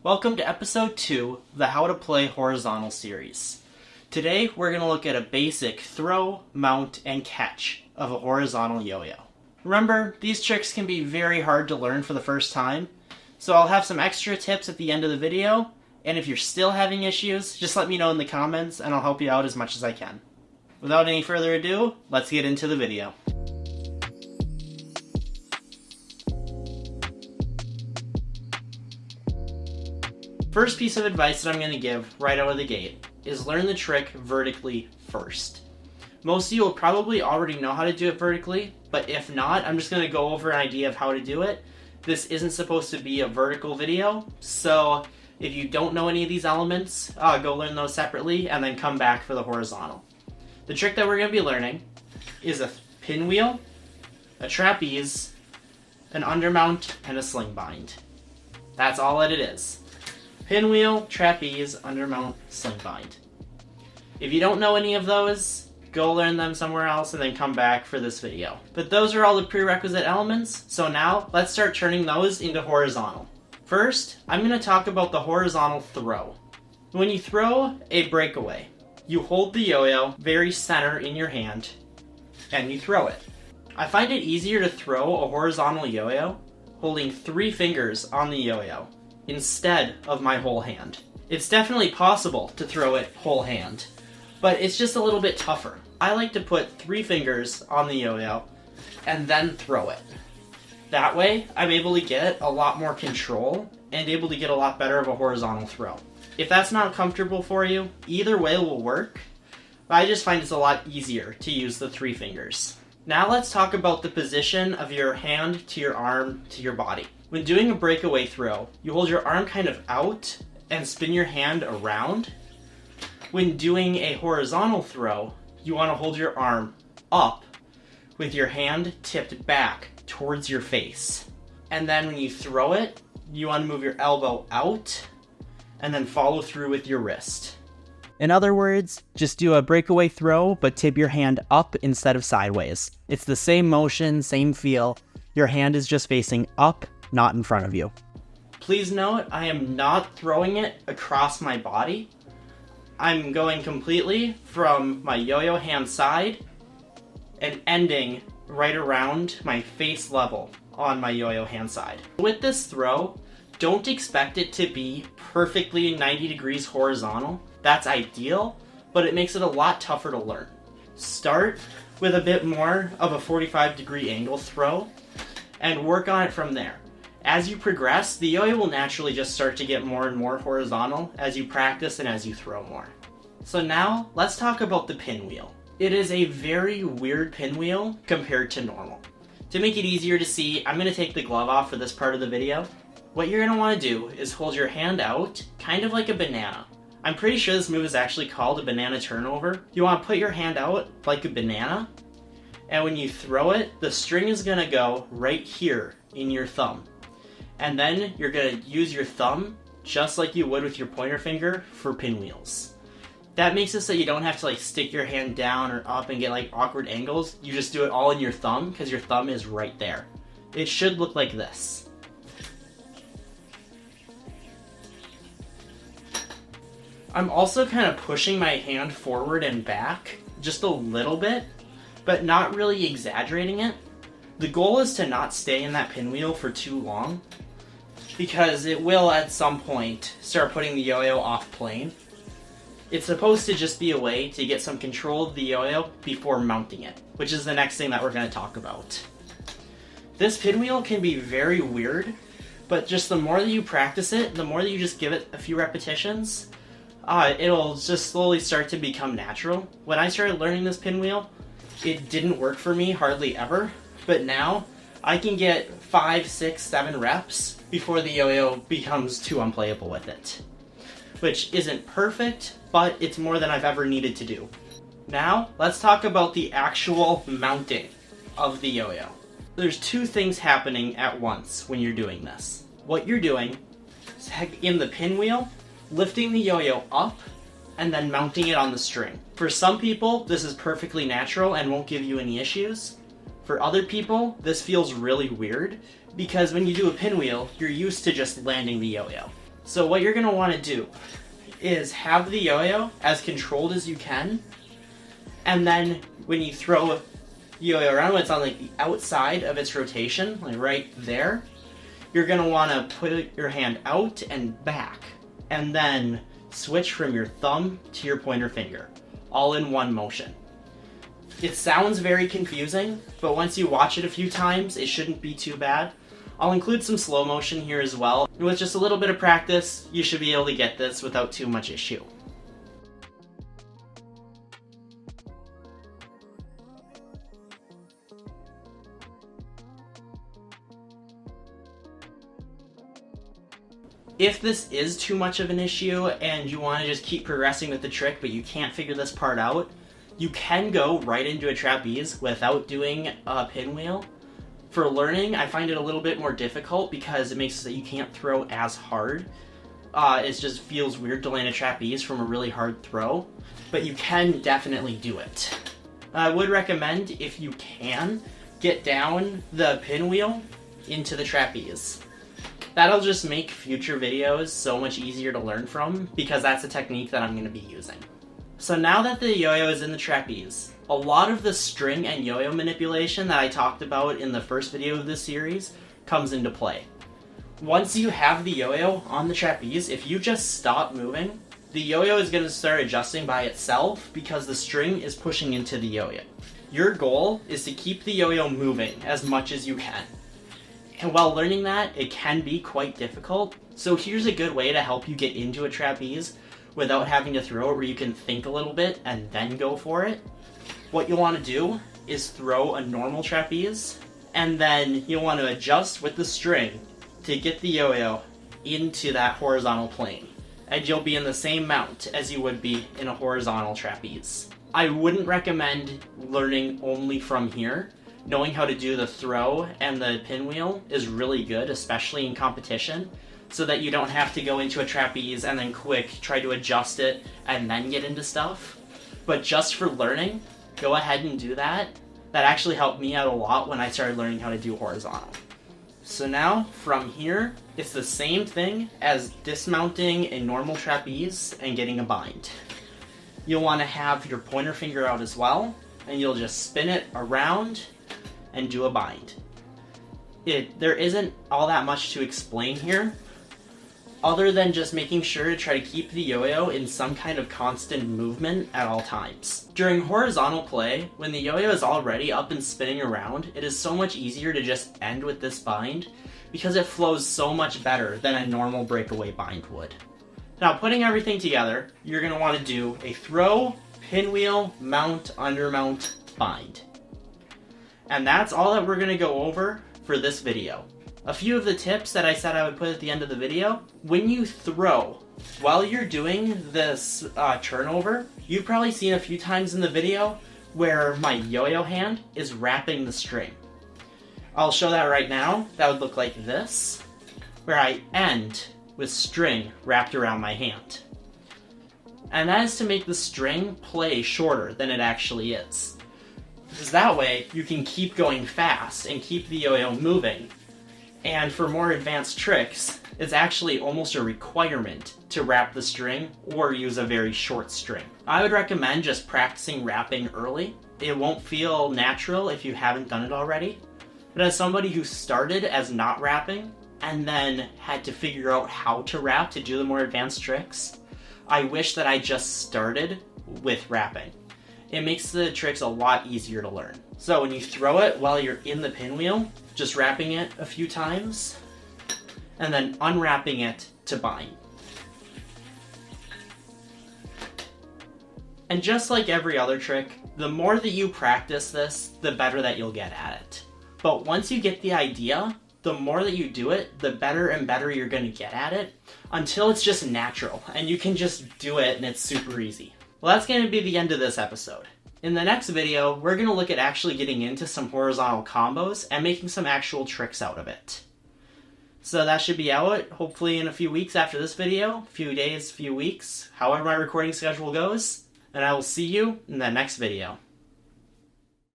Welcome to episode 2 of the How to Play Horizontal series. Today we're going to look at a basic throw, mount, and catch of a horizontal yo-yo. Remember, these tricks can be very hard to learn for the first time, so I'll have some extra tips at the end of the video, and if you're still having issues, just let me know in the comments and I'll help you out as much as I can. Without any further ado, let's get into the video. First piece of advice that I'm going to give right out of the gate is learn the trick vertically first. Most of you will probably already know how to do it vertically, but if not, I'm just going to go over an idea of how to do it. This isn't supposed to be a vertical video, so if you don't know any of these elements, go learn those separately and then come back for the horizontal. The trick that we're going to be learning is a pinwheel, a trapeze, an undermount, and a sling bind. That's all that it is. Pinwheel, trapeze, undermount, sling bind. If you don't know any of those, go learn them somewhere else and then come back for this video. But those are all the prerequisite elements, so now let's start turning those into horizontal. First, I'm going to talk about the horizontal throw. When you throw a breakaway, you hold the yo-yo very center in your hand and you throw it. I find it easier to throw a horizontal yo-yo holding 3 fingers on the yo-yo instead of my whole hand. It's definitely possible to throw it whole hand, but it's just a little bit tougher. I like to put 3 fingers on the yo-yo and then throw it. That way, I'm able to get a lot more control and able to get a lot better of a horizontal throw. If that's not comfortable for you, either way will work, but I just find it's a lot easier to use the 3 fingers. Now let's talk about the position of your hand to your arm to your body. When doing a breakaway throw, you hold your arm kind of out and spin your hand around. When doing a horizontal throw, you want to hold your arm up with your hand tipped back towards your face. And then when you throw it, you want to move your elbow out and then follow through with your wrist. In other words, just do a breakaway throw, but tip your hand up instead of sideways. It's the same motion, same feel. Your hand is just facing up, not in front of you. Please note, I am not throwing it across my body. I'm going completely from my yo-yo hand side and ending right around my face level on my yo-yo hand side. With this throw, don't expect it to be perfectly 90 degrees horizontal. That's ideal, but it makes it a lot tougher to learn. Start with a bit more of a 45-degree angle throw and work on it from there. As you progress, the yo-yo will naturally just start to get more and more horizontal as you practice and as you throw more. So now, let's talk about the pinwheel. It is a very weird pinwheel compared to normal. To make it easier to see, I'm going to take the glove off for this part of the video. What you're going to want to do is hold your hand out, kind of like a banana. I'm pretty sure this move is actually called a banana turnover. You want to put your hand out like a banana, and when you throw it, the string is going to go right here in your thumb. And then you're going to use your thumb, just like you would with your pointer finger, for pinwheels. That makes it so you don't have to stick your hand down or up and get awkward angles. You just do it all in your thumb, because your thumb is right there. It should look like this. I'm also kind of pushing my hand forward and back, just a little bit, but not really exaggerating it. The goal is to not stay in that pinwheel for too long, because it will at some point start putting the yo-yo off plane. It's supposed to just be a way to get some control of the yo-yo before mounting it, which is the next thing that we're going to talk about. This pinwheel can be very weird, but just the more that you practice it, the more that you just give it a few repetitions, it'll just slowly start to become natural. When I started learning this pinwheel, it didn't work for me hardly ever, but now I can get 5, 6, 7 reps before the yo-yo becomes too unplayable with it. Which isn't perfect, but it's more than I've ever needed to do. Now, let's talk about the actual mounting of the yo-yo. There's 2 things happening at once when you're doing this. What you're doing is, in the pinwheel, lifting the yo-yo up and then mounting it on the string. For some people, this is perfectly natural and won't give you any issues. For other people, this feels really weird because when you do a pinwheel, you're used to just landing the yo-yo. So what you're going to want to do is have the yo-yo as controlled as you can, and then when you throw a yo-yo around, when it's on like the outside of its rotation, like right there, you're going to want to put your hand out and back, and then switch from your thumb to your pointer finger, all in one motion. It sounds very confusing, but once you watch it a few times, it shouldn't be too bad. I'll include some slow motion here as well. With just a little bit of practice, you should be able to get this without too much issue. If this is too much of an issue and you want to just keep progressing with the trick but you can't figure this part out, you can go right into a trapeze without doing a pinwheel. For learning, I find it a little bit more difficult because it makes it so you can't throw as hard. It just feels weird to land a trapeze from a really hard throw, but you can definitely do it. I would recommend, if you can, get down the pinwheel into the trapeze. That'll just make future videos so much easier to learn from, because that's a technique that I'm going to be using. So now that the yo-yo is in the trapeze, a lot of the string and yo-yo manipulation that I talked about in the first video of this series comes into play. Once you have the yo-yo on the trapeze, if you just stop moving, the yo-yo is going to start adjusting by itself because the string is pushing into the yo-yo. Your goal is to keep the yo-yo moving as much as you can. And while learning that, it can be quite difficult. So here's a good way to help you get into a trapeze without having to throw it, where you can think a little bit and then go for it. What you'll want to do is throw a normal trapeze, and then you'll want to adjust with the string to get the yo-yo into that horizontal plane. And you'll be in the same mount as you would be in a horizontal trapeze. I wouldn't recommend learning only from here. Knowing how to do the throw and the pinwheel is really good, especially in competition, so that you don't have to go into a trapeze and then quick try to adjust it and then get into stuff. But just for learning, go ahead and do that. That actually helped me out a lot when I started learning how to do horizontal. So now, from here, it's the same thing as dismounting a normal trapeze and getting a bind. You'll want to have your pointer finger out as well, and you'll just spin it around and do a bind. There isn't all that much to explain here, other than just making sure to try to keep the yo-yo in some kind of constant movement at all times. During horizontal play, when the yo-yo is already up and spinning around, it is so much easier to just end with this bind because it flows so much better than a normal breakaway bind would. Now, putting everything together, you're going to want to do a throw, pinwheel, mount, undermount, bind. And that's all that we're going to go over for this video. A few of the tips that I said I would put at the end of the video. When you throw, while you're doing this turnover, you've probably seen a few times in the video where my yo-yo hand is wrapping the string. I'll show that right now. That would look like this, where I end with string wrapped around my hand. And that is to make the string play shorter than it actually is. Because that way, you can keep going fast and keep the yo-yo moving. And for more advanced tricks, it's actually almost a requirement to wrap the string or use a very short string. I would recommend just practicing wrapping early. It won't feel natural if you haven't done it already. But as somebody who started as not wrapping and then had to figure out how to wrap to do the more advanced tricks, I wish that I just started with wrapping. It makes the tricks a lot easier to learn. So when you throw it while you're in the pinwheel, just wrapping it a few times, and then unwrapping it to bind. And just like every other trick, the more that you practice this, the better that you'll get at it. But once you get the idea, the more that you do it, the better and better you're going to get at it, until it's just natural, and you can just do it and it's super easy. Well, that's going to be the end of this episode. In the next video, we're going to look at actually getting into some horizontal combos and making some actual tricks out of it. So that should be out, hopefully in a few weeks after this video, few days, few weeks, however my recording schedule goes, and I will see you in the next video.